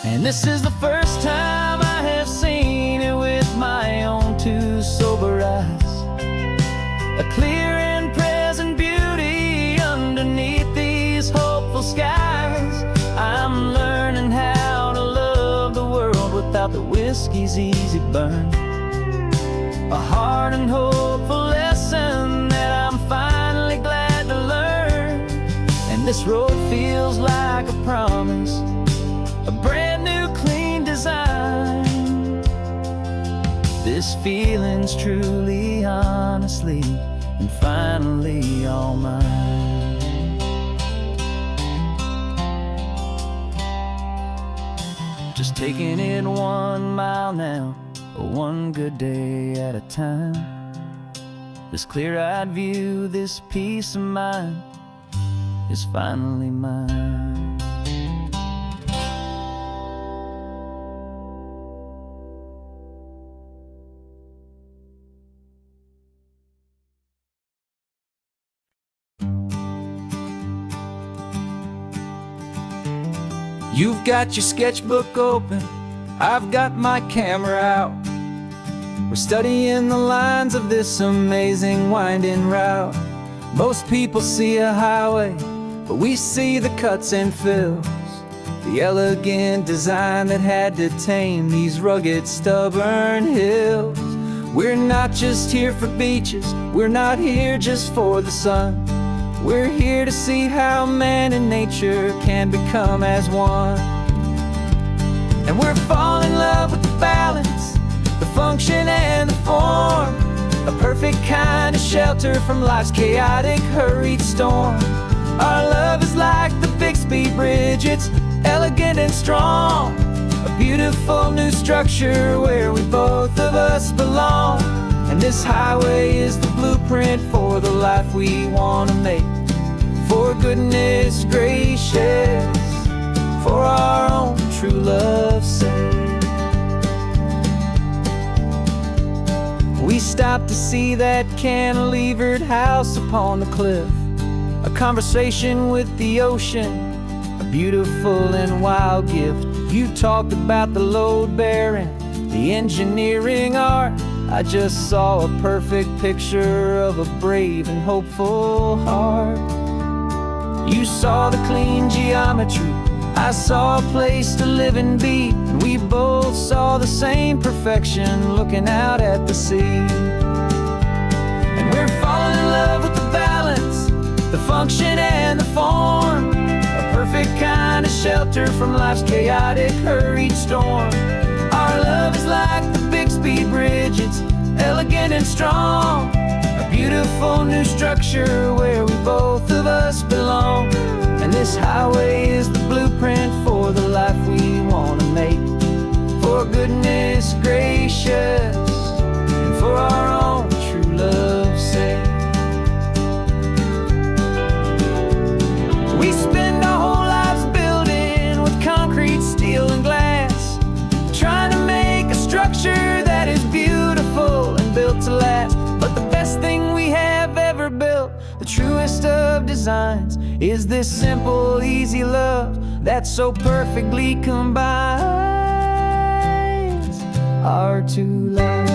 And this is the first time I have seen it with my own two sober eyes, a clear and present beauty underneath these hopeful skies. I'm learning how to love the world without the whiskey's easy burn, a hard and hopeful lesson that I'm finally glad to learn. And this road feels like a promise, a brand new clean design. This feeling's truly, honestly, and finally all mine. Just taking it 1 mile now, one good day at a time. This clear-eyed view, this peace of mind is finally mine. You've got your sketchbook open, I've got my camera out. We're studying the lines of this amazing winding route. Most people see a highway, but we see the cuts and fills, the elegant design that had to tame these rugged, stubborn hills. We're not just here for beaches, we're not here just for the sun. We're here to see how man and nature can become as one. And we're falling in love with the balance, the function and the form, a perfect kind of shelter from life's chaotic, hurried storm. Our love is like the Bixby Bridge, it's elegant and strong, a beautiful new structure where we both of us belong. And this highway is the blueprint for the life we want to make. For goodness gracious, for our own true love's sake. We stopped to see that cantilevered house upon the cliff, a conversation with the ocean, a beautiful and wild gift. You talked about the load bearing, the engineering art. I just saw a perfect picture of a brave and hopeful heart. You saw the clean geometry, I saw a place to live and be, and we both saw the same perfection looking out at the sea. And we're falling in love with the balance, the function and the form, a perfect kind of shelter from life's chaotic, hurried storm. Our love is like the Bixby Bridge, it's elegant and strong, a beautiful new structure where we both of us belong. And this highway is the blueprint for the life we want to make, for goodness gracious and for our own true love's sake. We spend our whole lives building with concrete, steel, and glass, trying to make a structure that is beautiful and built to last. But the best thing we have ever built, the truest of designs, is this simple, easy love that so perfectly combines our two lives.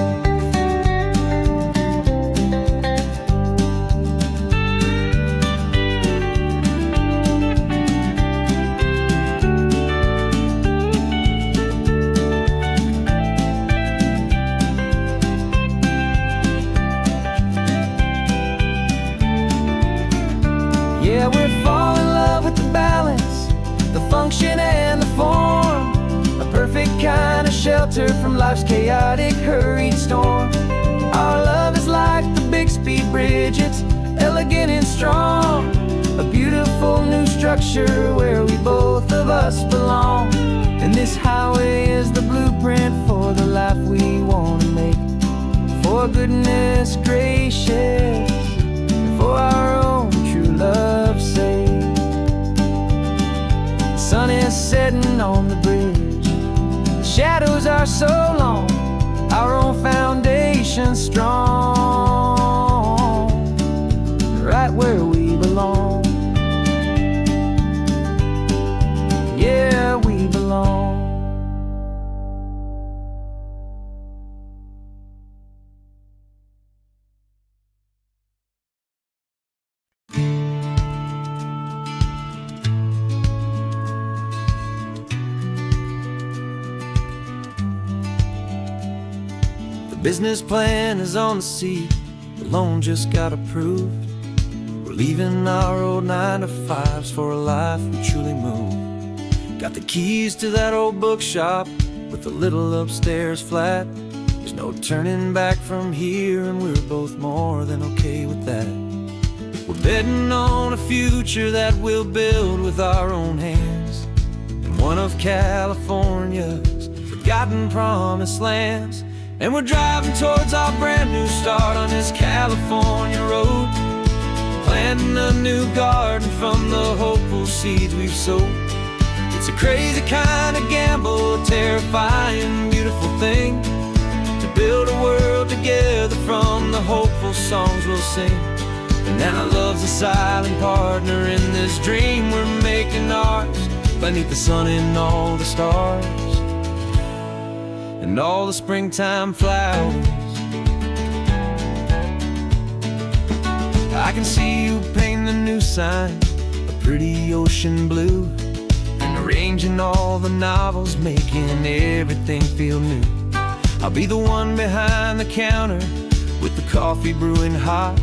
Yeah, we're falling in love with the balance, the function and the form, a perfect kind of shelter from life's chaotic, hurried storm. Our love is like the Bixby Bridge, it's elegant and strong, a beautiful new structure where we both of us belong. And this highway is the blueprint for the life we want to make, for goodness gracious and for our own true love's sake. The sun is setting on the bridge, the shadows are so long, our own foundation strong, right where we belong. Yeah, we belong. The business plan is on the seat, the loan just got approved. We're leaving our old 9-to-5s for a life we truly move. Got the keys to that old bookshop with the little upstairs flat. There's no turning back from here, and we're both more than okay with that. We're betting on a future that we'll build with our own hands, in one of California's forgotten promised lands. And we're driving towards our brand new start on this California road, planting a new garden from the hopeful seeds we've sowed. It's a crazy kind of gamble, a terrifying, beautiful thing, to build a world together from the hopeful songs we'll sing. And now love's a silent partner in this dream we're making ours, beneath the sun and all the stars and all the springtime flowers. I can see you painting the new sign a pretty ocean blue, and arranging all the novels, making everything feel new. I'll be the one behind the counter with the coffee brewing hot,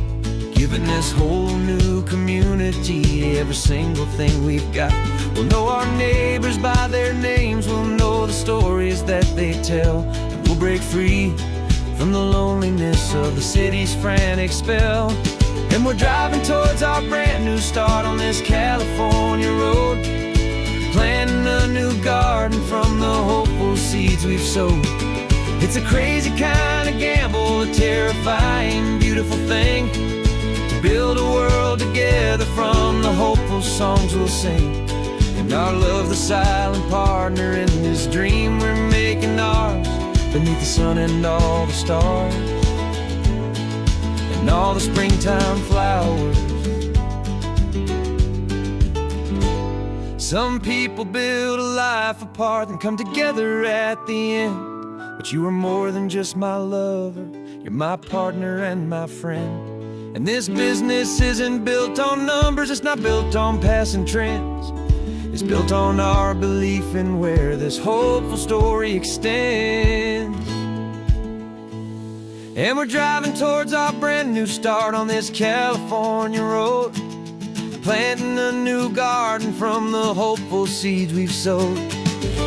giving this whole new community every single thing we've got. We'll know our neighbors by their names, we'll know the stories that they tell, and we'll break free from the loneliness of the city's frantic spell. And we're driving towards our brand new start on this California road, planting a new garden from the hopeful seeds we've sowed. It's a crazy kind of gamble, a terrifying, beautiful thing, to build a world together from the hopeful songs we'll sing. And our love, the silent partner in this dream we're making ours, beneath the sun and all the stars and all the springtime flowers. Some people build a life apart and come together at the end, but you are more than just my lover, you're my partner and my friend. And this business isn't built on numbers, it's not built on passing trends. is built on our belief in where this hopeful story extends. And we're driving towards our brand new start on this California road, planting a new garden from the hopeful seeds we've sowed.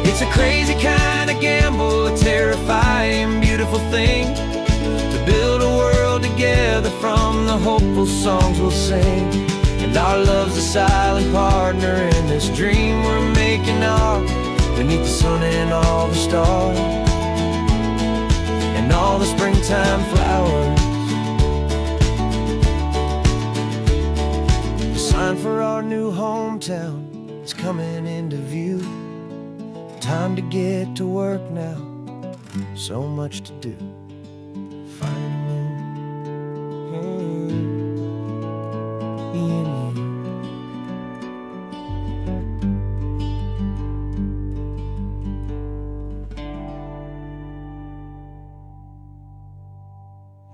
It's a crazy kind of gamble, a terrifying, beautiful thing, to build a world together from the hopeful songs we'll sing. And our love's a silent partner in this dream we're making ours, beneath the sun and all the stars, and all the springtime flowers. The sign for our new hometown is coming into view. Time to get to work now, so much to do.